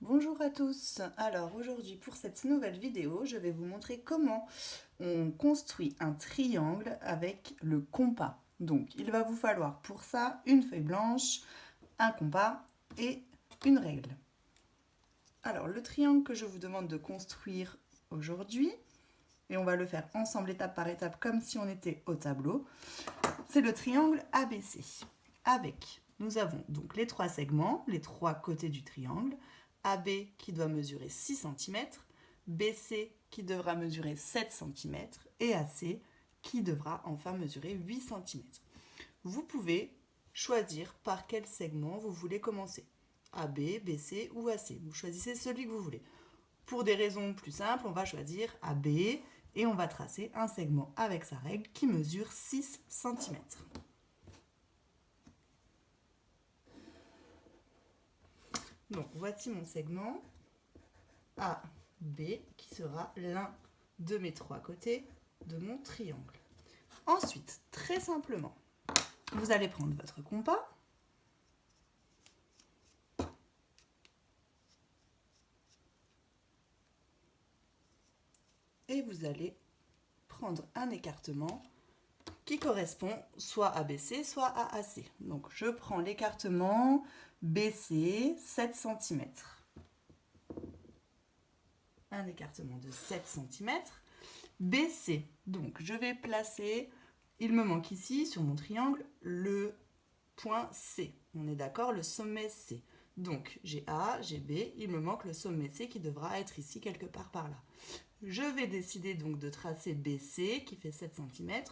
Bonjour à tous. Alors aujourd'hui pour cette nouvelle vidéo, je vais vous montrer comment on construit un triangle avec le compas. Donc il va vous falloir pour ça une feuille blanche, un compas et une règle. Alors le triangle que je vous demande de construire aujourd'hui, et on va le faire ensemble étape par étape comme si on était au tableau, c'est le triangle ABC. Nous avons donc les trois segments, les trois côtés du triangle, AB qui doit mesurer 6 cm, BC qui devra mesurer 7 cm et AC qui devra enfin mesurer 8 cm. Vous pouvez choisir par quel segment vous voulez commencer, AB, BC ou AC. Vous choisissez celui que vous voulez. Pour des raisons plus simples, on va choisir AB et on va tracer un segment avec sa règle qui mesure 6 cm. Donc voici mon segment AB qui sera l'un de mes trois côtés de mon triangle. Ensuite, très simplement, vous allez prendre votre compas et vous allez prendre un écartement qui correspond soit à BC, soit à AC. Donc je prends l'écartement BC 7 cm. Un écartement de 7 cm. BC, donc je vais placer, il me manque ici sur mon triangle le point C. On est d'accord, le sommet C. Donc j'ai A, j'ai B, il me manque le sommet C qui devra être ici quelque part par là. Je vais décider donc de tracer BC qui fait 7 cm.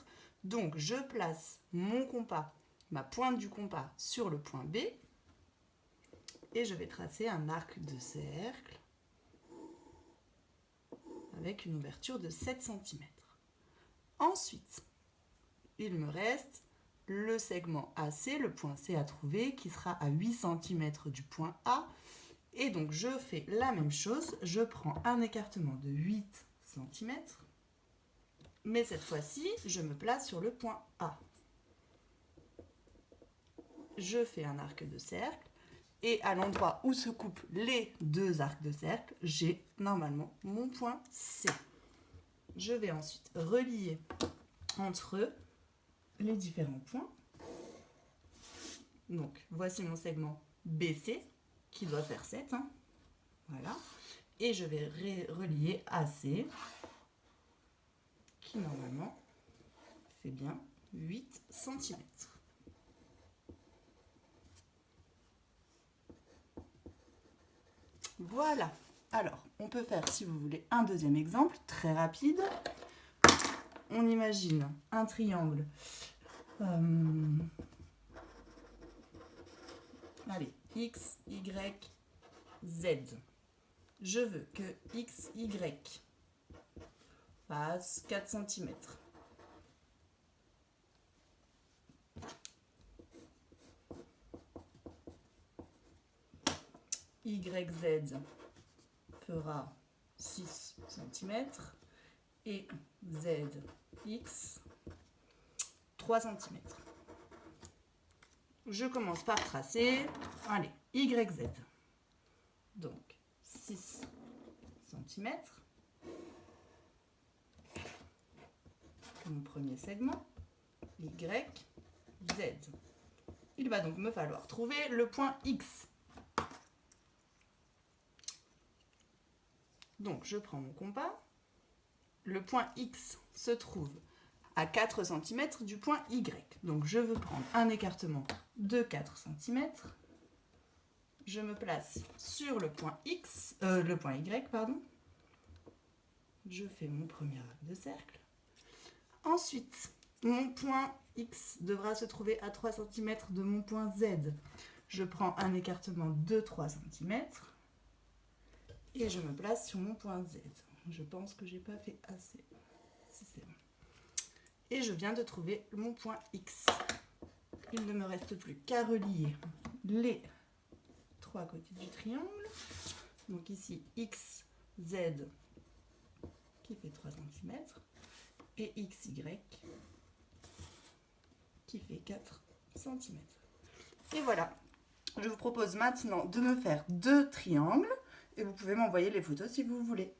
Donc je place mon compas, ma pointe du compas sur le point B et je vais tracer un arc de cercle avec une ouverture de 7 cm. Ensuite, il me reste le segment AC, le point C à trouver, qui sera à 8 cm du point A. Et donc je fais la même chose, je prends un écartement de 8 cm, mais cette fois-ci, je me place sur le point A. Je fais un arc de cercle, et à l'endroit où se coupent les deux arcs de cercle, j'ai normalement mon point C. Je vais ensuite relier entre eux les différents points. Donc voici mon segment BC qui doit faire 7. Voilà. Et je vais relier AC qui normalement fait bien 8 cm. Voilà. Alors, on peut faire, si vous voulez, un deuxième exemple très rapide. On imagine un triangle. Allez, X, Y, Z. Je veux que X, Y fasse 4 cm. YZ fera 6 cm et ZX 3 cm. Je commence par tracer, allez, YZ. Donc 6 cm. Mon premier segment, YZ. Il va donc me falloir trouver le point X. Donc je prends mon compas. Le point X se trouve à 4 cm du point Y. Donc je veux prendre un écartement de 4 cm. Je me place sur le point X, le point Y, pardon. Je fais mon premier arc de cercle. Ensuite, mon point X devra se trouver à 3 cm de mon point Z. Je prends un écartement de 3 cm et je me place sur mon point Z. Je pense que j'ai pas fait assez. Si c'est bon. Et je viens de trouver mon point X. Il ne me reste plus qu'à relier les trois côtés du triangle. Donc ici, X, Z qui fait 3 cm et XY qui fait 4 cm. Et voilà, je vous propose maintenant de me faire deux triangles et vous pouvez m'envoyer les photos si vous voulez.